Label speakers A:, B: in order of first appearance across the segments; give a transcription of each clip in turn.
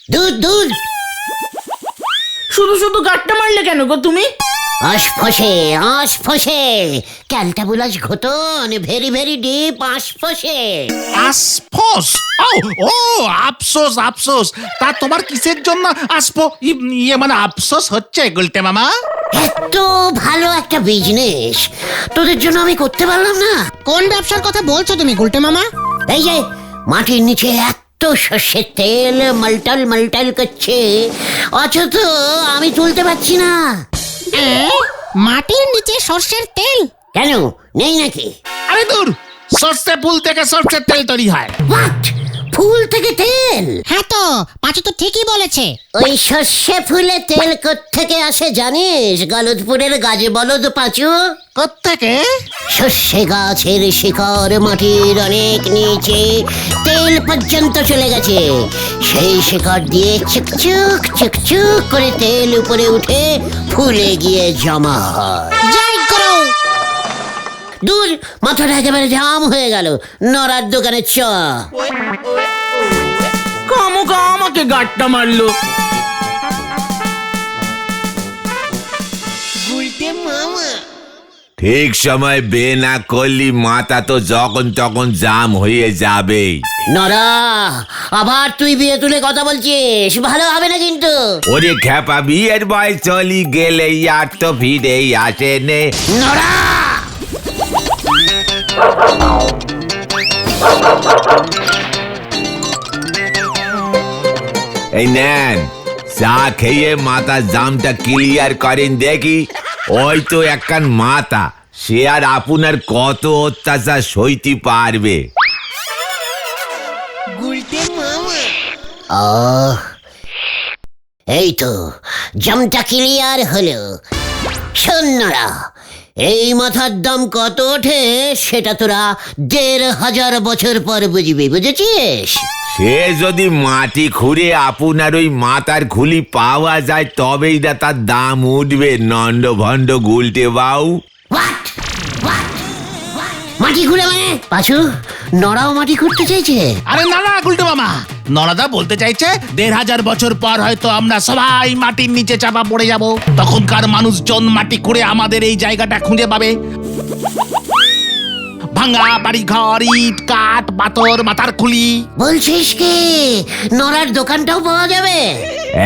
A: দূর দূর।
B: শুধু শুধু গাঁটটা মারলে কেন গো তুমি?
A: আশ ফসে ক্যালটাবুলাস ঘটন, ভেরি ভেরি ডিপ আশ ফসে।
C: আশফোস? ও আফসোস আফসোস। তা তোমার কিসের জন্য মানে আফসোস হচ্ছে গুলটে মামা?
A: এত ভালো একটা বিজনেস তোদের জন্য আমি করতে পারলাম না।
D: কোন ব্যবসার কথা বলছো তুমি গুলটে মামা?
A: এই যে মাটির নিচে এত সর্ষের তেল মালটাল মালটাল করছে, অথচ আমি তুলতে পারছি না।
D: মাটির নিচে সর্ষের তেল?
A: কেন, নেই নাকি?
C: আরে দূর, সর্ষে ফুল থেকে সর্ষের তেল তৈরি হয়।
A: হোয়াট? ফুল থেকে তেল?
D: হ্যাঁ তো, পাঁচু তো ঠিকই বলেছে।
A: ওই সর্ষে ফুলে তেল কোত্থেকে আসে জানিস? গলদপুরের গাছে বলদ পাঁচু।
C: কোত্থেকে?
A: সর্ষে গাছের শিকড় মাটির অনেক নিচে তেল পর্যন্ত চলে গেছে। সেই শিকড় দিয়ে চুকচুক চুকচুক করে তেল উপরে উঠে ফুলে গিয়ে জমা হয়।
D: যাই করো।
A: দূর, মাথাটা একেবারে জাম হয়ে গেল। নড়ার দোকানে চ।
B: কামুকা আমাকে গাঁটটা মারলো।
E: ঠিক সময় বে না করলি মাথা তো যখন তখন জাম হয়ে যাবে।
A: নড়া, আবার তুই বিয়ে তুলে কথা বলছিস, ভালো হবে না কিন্তু।
E: ওরে খেপা, বিয়ের বয়স চলি গেলে আর তো ফিরেই আসে নে।
A: নড়া!
E: এই নেন, চা খেয়ে মাথা জামটা ক্লিয়ার করেন দেখি। ওই তো একখান মাথা, সে আর আপনার কত অত্যাচার সইতে পারবে?
A: আহ, এই তো জামটা ক্লিয়ার হলো। শোন নড়া, এই মাথার দাম কত ওঠে সেটা তোরা ১,৫০০ বছর পর বুঝবি, বুঝেছিস?
E: সে যদি মাটি খুঁড়ে আপনার ওই মাথার খুলি পাওয়া যায় তবেই না তার দাম উঠবে। নন্ড ভণ্ড গুলটে বাউ।
A: What? মাটি খুঁড়ে মানে? পাশু, নড়াও মাটি খুঁড়তে চাইছে?
C: আরে না না গুলটে মামা, নরাদা বলতে চাইছে ১,৫০০ বছর পর হয়তো আমরা সবাই মাটির নিচে চাপা পড়ে যাব। তখনকার মানুষজন মাটি খুঁড়ে আমাদের এই জায়গাটা খুঁজে পাবে। ভাঙা বাড়ি ঘর, ইট কাঠ পাথর, মাথার খুলি।
A: বলছিস কি নড়ার দোকানটাও পাওয়া যাবে?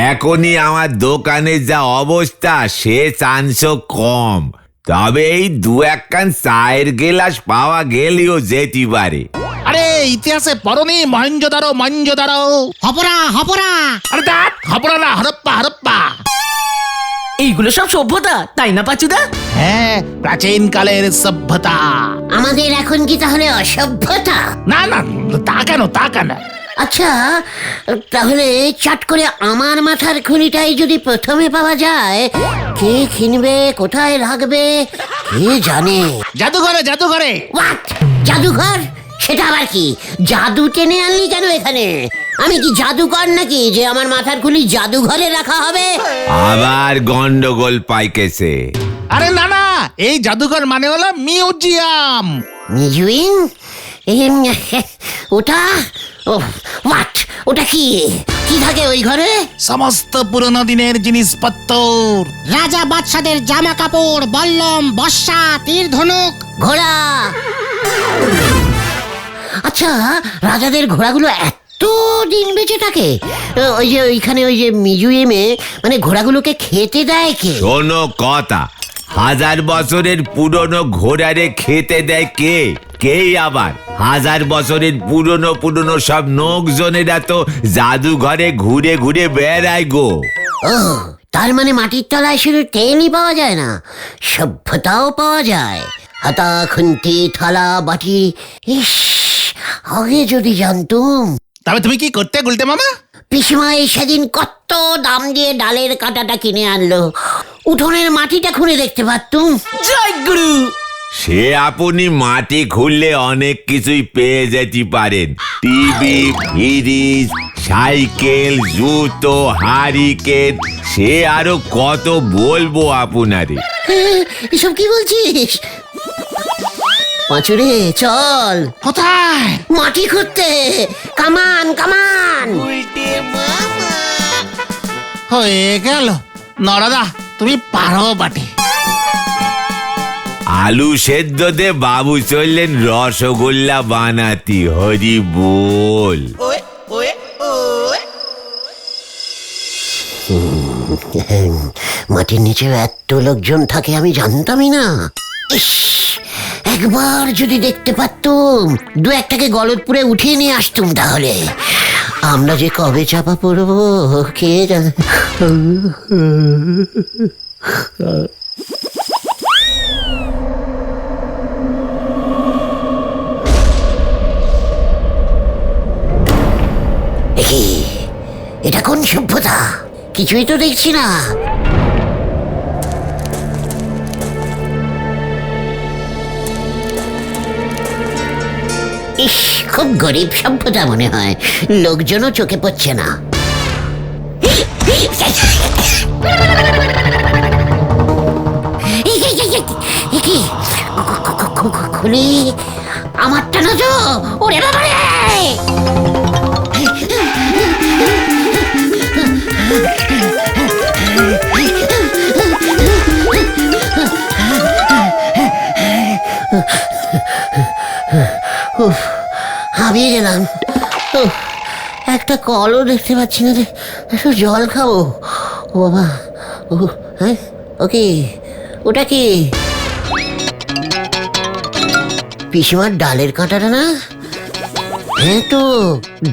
E: এখনই আমার দোকানে যা অবস্থা সে চান্স কম, তবে এই দু একখান চায়ের গেলাস পাওয়া গেলেও যেতে পারে।
C: আরে ইতিহাসে পড়নি মহেঞ্জোদারো?
D: হপরা।
C: আরে দেখ, হপরা না, হরপ্পা হরপ্পা।
B: এইগুলো সব সভ্যতা, তাই না পাচুদা?
C: হ্যাঁ, প্রাচীন কালের সভ্যতা।
A: আমাদের এখন কি তাহলে অসভ্যতা?
C: না না, তা কেন?
A: আচ্ছা, তাহলে চট করে আমার মাথার খুলিটাই যদি প্রথমে পাওয়া যায়, কে কিনবে, কোথায় রাখবে কে জানে?
C: জাদুঘরে।
A: হোয়াট? জাদুঘর? সেটা আবার কি? জাদু টেনে আনলি কেন এখানে? আমি কি জাদুকর নাকি যে আমার মাথার খুলি জাদুঘরে রাখা হবে?
E: আবার গন্ডগোল পাইকেছে।
C: আরে না, এই জাদুঘর মানে হলো মিউজিয়াম।
A: মিউজিয়াম? ওটা হোয়াট? ওটা কি থাকে ওই ঘরে?
C: সমস্ত পুরনো দিনের জিনিসপত্র।
D: রাজা বাদশাদের জামা কাপড়, বল্লম, বর্ষা, তীর ধনুক,
A: ঘোড়া। আচ্ছা, রাজাদের ঘোড়াগুলো এত দিন বেঁচে থাকে? ওই যে ওইখানে ওই যে মিউজিয়ামে মানে ঘোড়াগুলোকে খেতে দেয় কে?
E: শোনো কথা, ১০০০ বছরের পুরনো ঘোড়ারে খেতে দেয় কে? কেই আবার ১০০০ বছরের পুরনো সব নোকজনেরা তো জাদুঘরে ঘুরে ঘুরে বেড়ায় গো।
A: ও, তার মানে মাটির তলায় শুধু তেলই পাওয়া যায় না, সভ্যতাও পাওয়া যায়। হাতা, খুন্তি, থালা, বাটি। ইস, আগে যদি জানতুম।
C: তবে তুমি কি করতে গুলটে মামা?
A: পিসিমা সেদিন কত দাম দিয়ে ডালের কাঁটাটা কিনে আনলো, উঠোনের মাটিটা খুঁড়ে দেখতে পারতুম।
B: জয় গুরু।
E: সে আপনি মাটি খুললে অনেক কিছুই পেয়ে যেতে পারেন। টিভি, ফ্রিজ, সাইকেল, জুতো, হারিকেন, সে আরো কত বলবো আপনারে।
A: এসব কি বলছিস? পাঁচুরে চল,
C: কোথায়?
A: মাটি খুঁড়তে। কামান কামান।
C: হয়ে গেল। নরদা তুমি পারো বাটে।
E: আলু সেদ্ধ দে বাবু চললেন রসগোল্লা বানাতি। হরি বল।
A: মাটির নিচে এত লোকজন থাকে আমি জানতামই না। ইস, একবার যদি দেখতে পারতুম, দু একটাকে গলতপুরে উঠিয়ে নিয়ে আসতুম, তাহলে আমরা যে কবে চাপা পড়বো কে জানে। এটা কোন সভ্যতা? কিছুই তো দেখছি না। ইস, খুব গরিব সভ্যতা মনে হয়, লোকজনও চোখে পড়ছে না। খুলি আমারটা না তো। ওরে বাবা রে! হাবিয়ে গেলাম। একটা কলও দেখতে পাচ্ছি না, একটু জল খাবো। ও বাবা, হ্যাঁ, ওকে, ওটা কি? পিসিমার ডালের কাঁটাটা না? হ্যাঁ তো,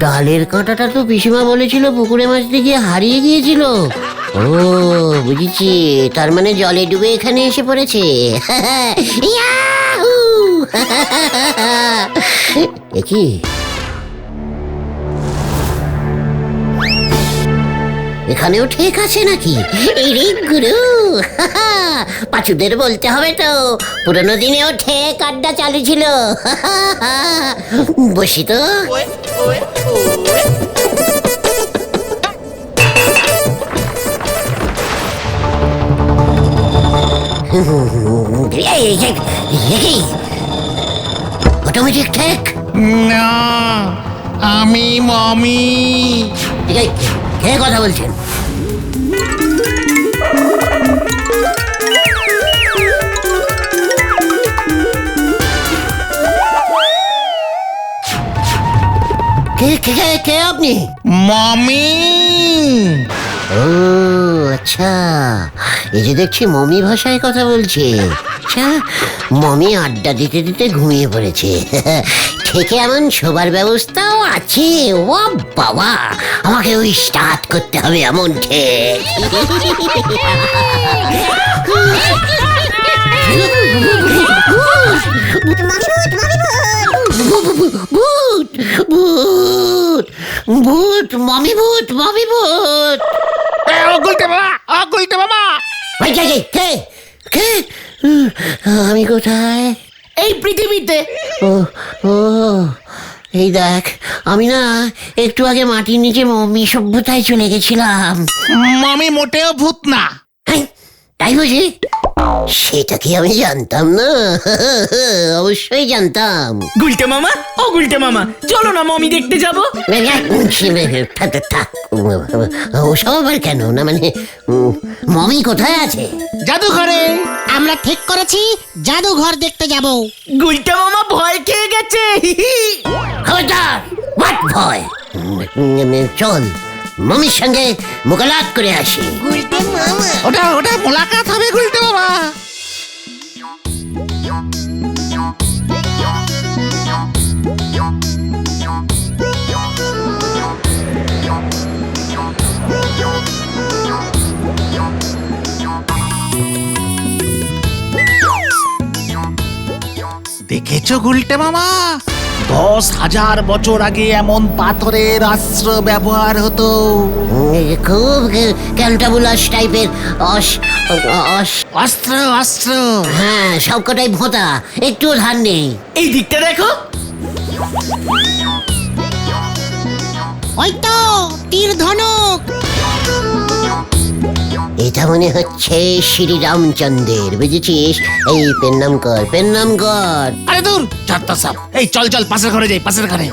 A: ডালের কাঁটাটা তো পিসিমা বলেছিল পুকুরে মাছ দিয়ে হারিয়ে গিয়েছিল। ও বুঝেছি, তার মানে জলে ডুবে এখানে এসে পড়েছে। ইয়াহু! কি এখানেও ঠিক আছে নাকি? এরে গুরু, পাঁচুদের বলতে হবে তো, পুরোনো দিনেও ঠিক আড্ডা চালু ছিল। বসি তো। অটোমেটিক ঠিক?
C: না, আমি মমি।
A: কে কথা বলছেন? কে আপনি?
C: মমি।
A: ও আচ্ছা, এই যে দেখছি মমি ভাষায় কথা বলছে। আচ্ছা, মমি আড্ডা দিতে দিতে ঘুমিয়ে পড়েছে। থেকে এমন শোবার ব্যবস্থাও আছে? ও বাবা, আমাকে ওই স্টার্ট করতে হবে এমন ঠিক। ভূত ভূত ভূত, মমি ভূত, মমি ভূত।
C: গুলটে মামা, গুলটে মামা।
A: কে কে? আমি কোথায়?
B: এই পৃথিবীতে।
A: ও ও, এই দেখ, আমি না একটু আগে মাটির নিচে মমি সভ্যতায় চলে গেছিলাম।
C: মমি মোটেও ভূত না।
A: তাই বুঝি? সেটা কি আমি জানতাম না? অবশ্যই জানতাম।
B: গুলটে মামা, ও গুলটে মামা, চলো না মমি দেখতে যাবো।
A: ওসব আবার কেন? না মানে, মমি কোথায় আছে?
C: জাদুঘরে।
D: আমরা ঠিক করেছি জাদুঘর দেখতে যাব।
B: গুলটে মামা ভয় খেয়ে গেছে।
A: খবরদার! হোয়াট ভয়? চল, মমির সঙ্গে মোকালাত করে আসি।
C: ওটা ওটা মোলাকাত হবে গুলটে মামা। দেখেছো গুলটে মামা, 10,000 বছর আগে এমন পাথরের অস্ত্র ব্যবহার হতো।
A: খুব ক্যান্টাবুলাস টাইপের
C: অস্ত্র অস্ত্র।
A: হ্যাঁ, সবকটাই ভোঁতা, একটু ধার নেই।
B: এই দিকটা দেখো।
D: ওই তো তীর ধনুক।
A: এটা মনে হচ্ছে শ্রীরামচন্দ্রের, বুঝেছিস? এই পেন নাম কর, পেন নাম কর।
C: আরে দূর যত সব। এই চল চল পাশের ঘরে যাই, পাশের ঘরে।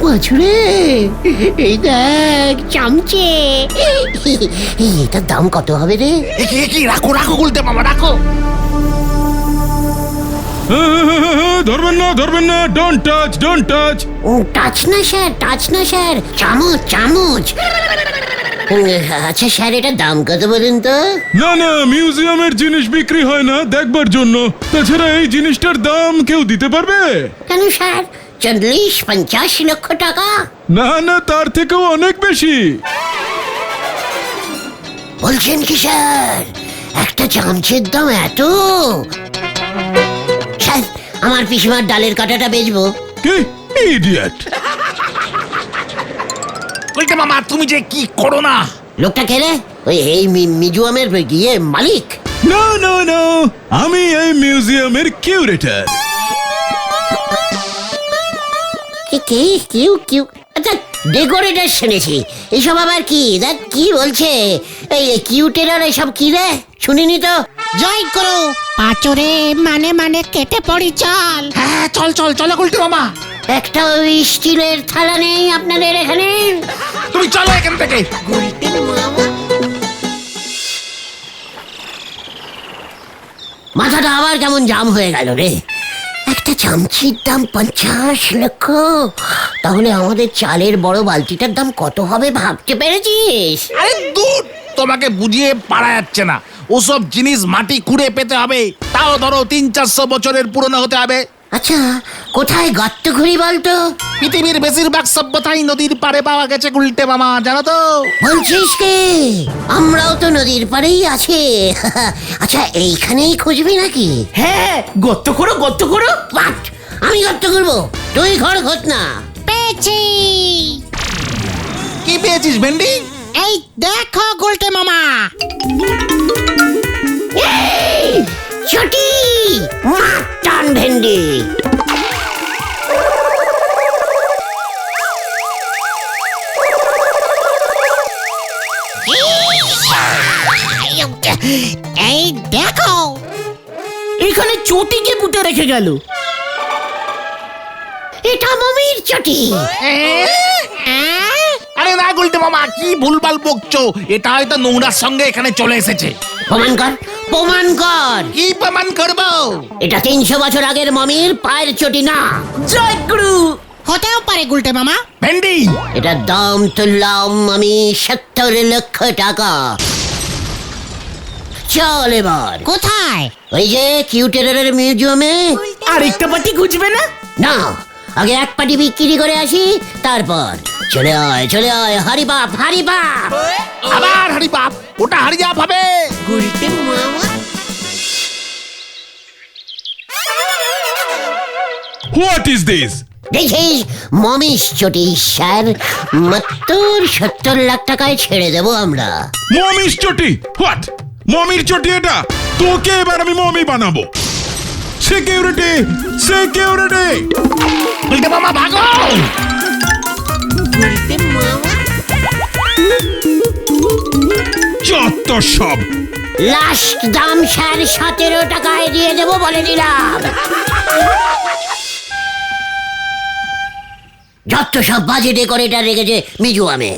A: পাঁচুরে, এই দেখ চামচে। এটার দাম কত হবে রে?
C: কি রাখো রাখো গুলটে মামা, রাখো।
F: ধরবেন না, ডোন্ট টাচ।
A: টাচ না স্যার, টাচ না স্যার, চামচ চামচ। আচ্ছা স্যার, এটার দাম কত বলুন তো?
F: না, মিউজিয়ামের জিনিস বিক্রি হয় না দেখবার জন্য। তাছাড়া এই জিনিসটার দাম কেউ দিতে পারবে?
A: কেন স্যার, 40-50 লক্ষ টাকা?
F: না, তার থেকেও অনেক বেশি।
A: বলছেন কি স্যার? একটা চামচের দাম এত? স্যার, আমার পিসিমার ডালের কাঁটাটা বেচবো।
F: কি ইডিয়েট!
C: গুলটে মামা তুমি যে কি করো না।
A: লোকটা খেলে ওই এই মিউজিয়ামের গিয়ে মালিক?
F: না, আমি এই মিউজিয়ামের কিউরেটর।
A: কিউ আচ্ছা, ডেকোরেটর শুনেছি, এসব আবার কি? দেখ কি বলছে এই কিউটেরার, এসব কি রে? শুনিনি তো।
D: জয় করো পাঁচরে, মানে কেটে পড়ি চল।
C: হ্যাঁ চল চল চলো গুলটে মামা।
A: একটা ওই স্টিলের থালা নেই আপনাদের এখানে?
C: তুমি চলো এখান থেকে।
A: মাথাটা আবার কেমন জাম হয়ে গেল রে। একটা চামচির দাম 50 লক্ষ, তাহলে আমাদের চালের বড় বালতিটার দাম কত হবে ভাবতে পেরেছিস?
C: আরে দূর, তোমাকে বুঝিয়ে পারা যাচ্ছে না। ওসব জিনিস মাটি খুঁড়ে পেতে হবে, তাও ধরো 300-400 বছরের পুরনো হতে হবে।
A: আচ্ছা, কোথায় গর্ত খুঁড়ি বলতো?
C: পৃথিবীর বেশিরভাগ সভ্যতাই নদীর পাড়ে পাওয়া গেছে গুলটে মামা, জানো তো?
A: বলছিস কি? আমরাও তো নদীর পাড়েই আছি। আচ্ছা, এইখানেই খুঁজবি নাকি?
B: হ্যাঁ, গর্ত করো।
A: বাট, আমি গর্ত করবো, তুই ঘর খোঁজ না।
D: পেয়েছি।
C: কি পেয়েছিস ভেন্ডি?
D: এই দেখো গুলটে মামা।
A: ছুটি মাটন ভেন্ডি।
D: এই দেখো,
B: এখানে চটিকে পুঁতে রেখে গেল।
A: এটা মমির চটি।
C: আরে না গুলটে মামা, কি ভুলভাল বকছো। এটা হয়তো নোংরার সঙ্গে এখানে চলে এসেছে।
A: প্রমাণ কর, প্রমাণ কর।
C: কি প্রমাণ করবো?
A: এটা 300 বছর আগের মমির পায়ের চটি না।
B: জয় গুরু।
D: হতেও পারে গুলটে মামা।
C: ভেন্ডি,
A: এটার দাম তুললাম আমি 70 লক্ষ টাকা। চল এবার।
D: কোথায়?
A: ওই যে কিউটেরারের মিউজিয়ামে।
B: আরেকটা পাটি খুঁজবে না?
A: না, আগে এক পাটি বিক্রি করে আসি, তারপর চলে আয় হারি বাপ।
C: আবার হারি বাপ? ওটা হারিয়া ভাবে।
F: What is this?
A: দেখিস মমিস চটি স্যার, মাত্র 70 লাখ টাকায় ছেড়ে দেবো আমরা।
F: মমির চটি? হোয়াট? মমির চটি এটা? তোকে এবার আমি মমি বানাবো। সিকিউরিটি!
C: গুলটে মামা ভাগো।
F: যত সব!
A: লাস্ট দাম স্যার 17 টাকায় দিয়ে দেবো বলে দিলাম। যত সব বাজে ডেকোরেটর রেখেছে মিউজিয়ামে।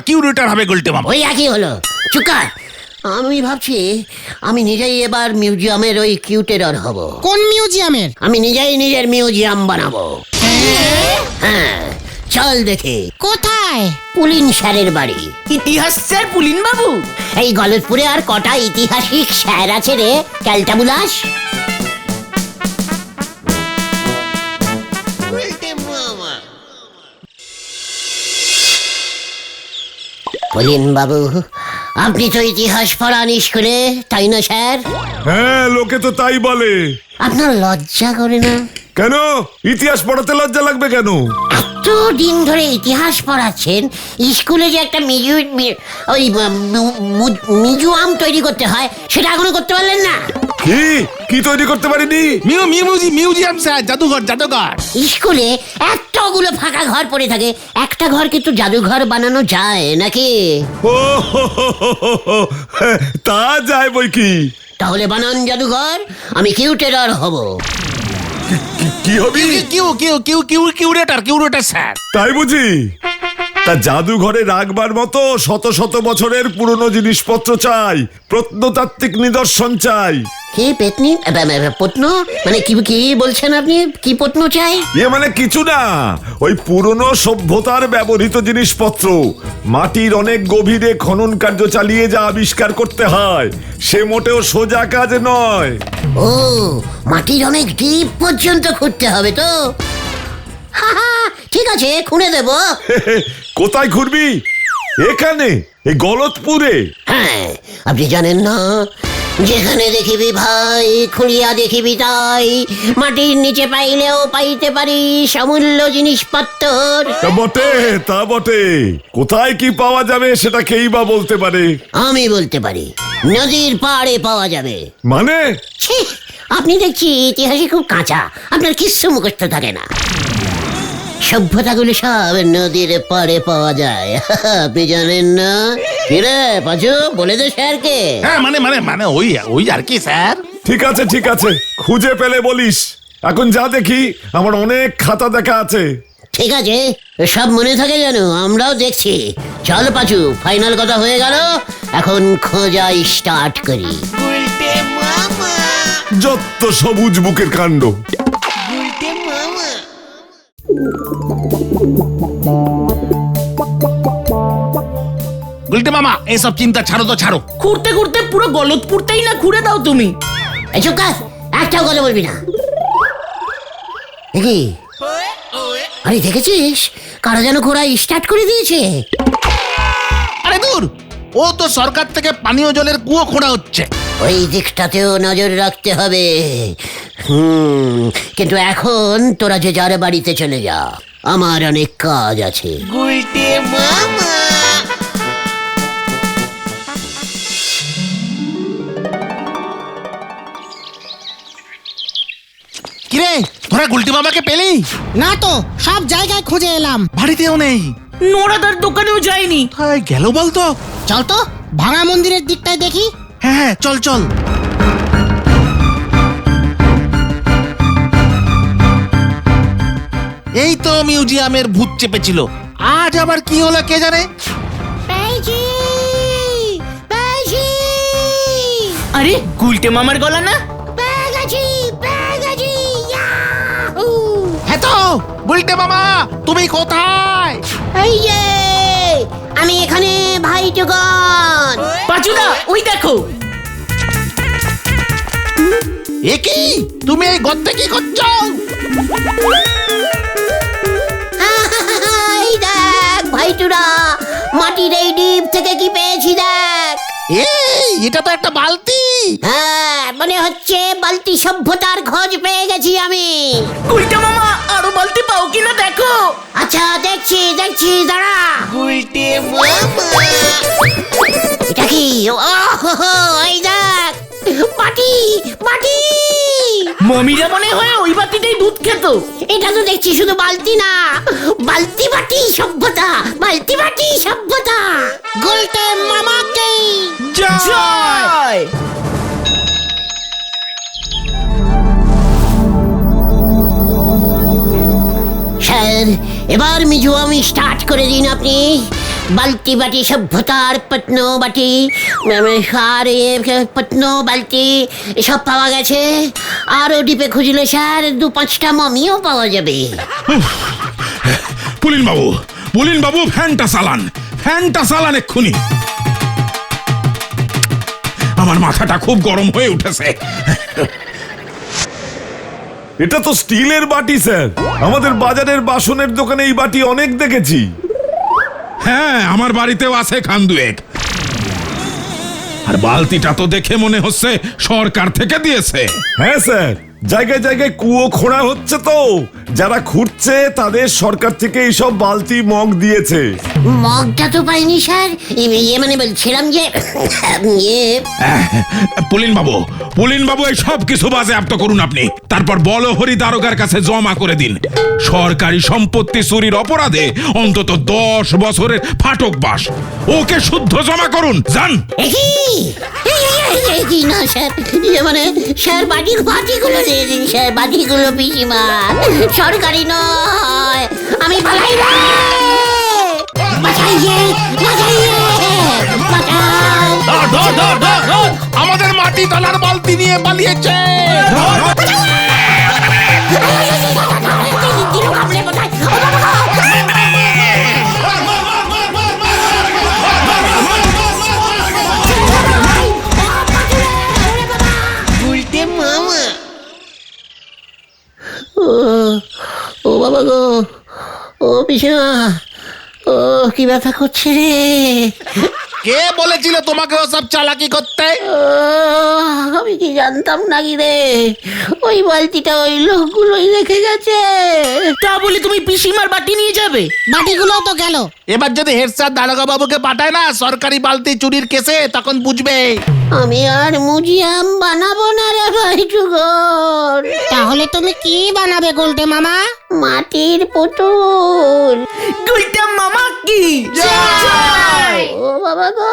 C: কিউরেটর হবে গুলটে মামা।
A: ওই একই হলো, চুকার। আমি ভাবছি আমি নিজেই এবার মিউজিয়ামের ওই কিউটেরার হব।
D: কোন মিউজিয়ামের?
A: আমি নিজেই নিজের মিউজিয়াম বানাবো। হ্যাঁ, চল দেখে।
D: কোথায়?
A: পুলিন স্যারের বাড়ি।
B: ইতিহাস স্যার পুলিন বাবু?
A: এই গলতপুরে আর কটা ঐতিহাসিক স্যার আছে রে ক্যালটাবুলাস? পুলিন বাবু, আপনি তো ইতিহাস পড়ান স্কুলে, তাই না স্যার?
G: হ্যাঁ, লোকে তো তাই বলে।
A: আপনার লজ্জা করে না?
G: কেন? ইতিহাস পড়াতে লজ্জা লাগবে কেন?
A: এত দিন ধরে ইতিহাস পড়াচ্ছেন, স্কুলে যে একটা মিউজিয়াম তৈরি করতে হয়, সেটা এখনো করতে পারলেন না?
G: কি কি তৈরি করতে পারিনি?
C: মিউজিয়াম স্যার, জাদুঘর জাদুঘর।
A: স্কুলে এতগুলো ফাঁকা ঘর পড়ে থাকে, একটা ঘর কিন্তু জাদুঘর বানানো যায় নাকি?
G: ও হো হো হো হো হো, তা যায় বই কি?
A: তাহলে বানান জাদুঘর, আমি কিউটেরার হব।
G: কি হবি?
C: Curator sir.
G: তাই বুঝি? তা জাদুঘরে রাখবার মতো শত শত বছরের পুরনো জিনিসপত্র চাই, প্রত্নতাত্ত্বিক নিদর্শন চাই।
A: কি পেতনি পত্ন মানে কি কি বলছেন আপনি? কি পত্ন চাই?
G: মানে কিছু না, ওই পুরনো সভ্যতার ব্যবহৃত জিনিসপত্র, মাটির অনেক গভীরে খনন কার্য চালিয়ে যা আবিষ্কার করতে হয়, সে মোটেও সোজা কাজ নয়।
A: ও, মাটির অনেক ডিপ পর্যন্ত খুঁড়তে হবে তো? হা হা, ঠিক আছে, খুঁড়ে দেব।
G: কোথায় ঘুরবি? এখানে, এই গলতপুরে?
A: হ্যাঁ, আপনি জানেন না, যেখানে দেখিবি ভাই খুঁড়িয়া দেখিবি তাই, মাটির নিচে পাইলেও পাইতে পারি অমূল্য জিনিসপত্র।
G: তা বটে, তা বটে। কোথায় কি পাওয়া যাবে সেটা কেই বা বলতে পারে?
A: আমি বলতে পারি, নদীর পাড়ে পাওয়া যাবে।
G: মানে?
A: ছি, আপনি দেখছি ইতিহাসে খুব কাঁচা, আপনার কিচ্ছু মুখস্থ থাকে না। সভ্যতাগুলো সব নদীর পাড়ে পাওয়া যায়, আপনি জানেন না? কিরে পাঁচু, বলে দে স্যারকে।
C: হ্যাঁ মানে ওই আর কি স্যার।
G: ঠিক আছে ঠিক আছে, খুঁজে পেলে বলিস। এখন যা দেখি, আমার অনেক খাতা দেখা আছে।
A: ঠিক আছে, সব মনে থাকে যেন, আমরাও দেখছি। চল পাঁচু, ফাইনাল কথা হয়ে গেল, এখন খোঁজা স্টার্ট করি।
G: যত সবুজ বুকের কাণ্ড।
C: গুলটে মামা, এসব চিন্তা ছাড়ো তো, ছাড়ো।
B: খুঁড়তে খুঁড়তে পুরো গলতপুরটাই না খুঁড়ে দাও তুমি।
A: এই চুপ কর, একটাও কথা বলবি না। দেখি, আরে দেখেছিস, কারা যেন ঘোড়া স্টার্ট করে দিয়েছে।
C: আরে দূর, ও তো সরকার থেকে পানীয় জলের কুয়ো খোঁড়া হচ্ছে।
A: ওই দিকটাতেও নজর রাখতে হবে। কিন্তু এখন তোরা যে যার বাড়িতে চলে যা, আমার অনেক কাজ আছে।
C: কিরে, তোরা গুলটে মামাকে পেলি?
D: না তো, সব জায়গায় খুঁজে এলাম।
C: বাড়িতেও নেই।
B: নোরাদার দোকানেও যায়নি।
C: কোথায় গেল বলতো?
D: চল তো, ভাঙা মন্দিরের দিকটায় দেখি।
C: হ্যাঁ, চল চল। এই তো মিউজিয়ামের ভূত চেপেছিল, আজ আবার কি হলো কে জানে।
B: আরে গুলটে মামার গলা না?
C: হ্যাঁ তো, গুলটে মামা, তুমি কোথায়?
A: এই যে, আমি এখানে ভাই টুকন।
B: পাচুদা, ওই দেখো।
C: এ কি, তুমি এই গর্তে কি করছো?
A: এই দেখ ভাইটুরা, মাটির এই ডিপ থেকে কি পেয়েছি দেখ।
C: এই, এটা তো একটা বালতি।
A: হ্যাঁ, মনে হচ্ছে বালতি সভ্যতার খোঁজ পেয়ে গেছি আমি।
B: গুলটে মামা, আরো বালতি পাও কিনা দেখো।
A: আচ্ছা, দেখছি দেখছি, দাঁড়া। এটা কি? এই দেখ, মাটি মাটি।
B: মমিরা মনে হয় ওই বাতিটাই দুধ খেত।
A: এটা তো দেখছি শুধু বালতি না, বালতি বাটি সভ্যতা, বালতি বাটি সভ্যতা।
D: গুলটে মামাকে
B: জয়।
A: স্যার, এবার মিউজিয়াম স্টার্ট করে দিন আপনি। বালতি বাটি সভ্যতার পত্ন বাটি আর পত্ন বালতি সব পাওয়া গেছে। আরও ডিপে খুঁজলে স্যার 2-5টা মমিও পাওয়া যাবে।
F: পুলিন বাবু, ফ্যানটা চালান এক্ষুনি। আমার মাথাটা খুব গরম হয়ে উঠেছে।
G: এটা তো স্টিলের বাটি স্যার, আমাদের বাজারের বাসনের দোকানে এই বাটি অনেক দেখেছি।
F: হ্যাঁ, আমার বাড়িতেও আছে খান দুয়েক। আর বালতিটা তো দেখে মনে হচ্ছে সরকার থেকে দিয়েছে।
G: হ্যাঁ স্যার, জায়গায় জায়গায় কুয়ো খোঁড়া হচ্ছে তো, যারা খুঁড়ছে তাদের সরকার থেকে এইসব বালতি মগ দিয়েছে।
A: মগটা তো পাইনি স্যার, ইয়ে মানে বলছিলাম যে ইয়ে
F: পুলিন বাবু এই সব কিছু বাজেয়াপ্ত করুন আপনি, তারপর বলহরি দারোগার কাছে জমা করে দিন। সরকারি সম্পত্তি চুরির অপরাধে অন্তত 10 বছরের ফাটকবাস। ওকে শুদ্ধ জমা করুন, যান।
A: কি না স্যার, ইয়ে মানে স্যার বাটিগুলো দিয়ে দিন স্যার, বাটিগুলো পিসিমা, সরকারি নয়। আমি পালাই না, বাঁচাইয়ে বাঁচাইয়ে বাঁচাও।
C: ধর, আমাদের মাটি তোলার বালতি নিয়ে পালিয়েছে।
A: ও বাবা গো, ও পিসিমা, ও কি ব্যথা করছে রে।
C: কে বলেছিল তোমাকে ওসব চালাকি করতে?
A: আমি কি জানতাম নাকি রে, ওই বালতিটা ওই লোকগুলোই রেখে গেছে।
B: তা বলে তুমি পিসিমার বাটি নিয়ে যাবে?
D: বাটিগুলো তো গেল।
C: এবার যদি হেড স্যার দারোগা বাবুকে পাঠায় না সরকারি বালতি চুরির কেসে, তখন বুঝবে।
A: আমি আর মিউজিয়াম বানাবো না রে ভাই যুগল।
D: তাহলে তুমি কি বানাবে গোলটে মামা?
A: মাটির পুতুল।
B: গুলটা মামা কি
A: ও বাবা গো,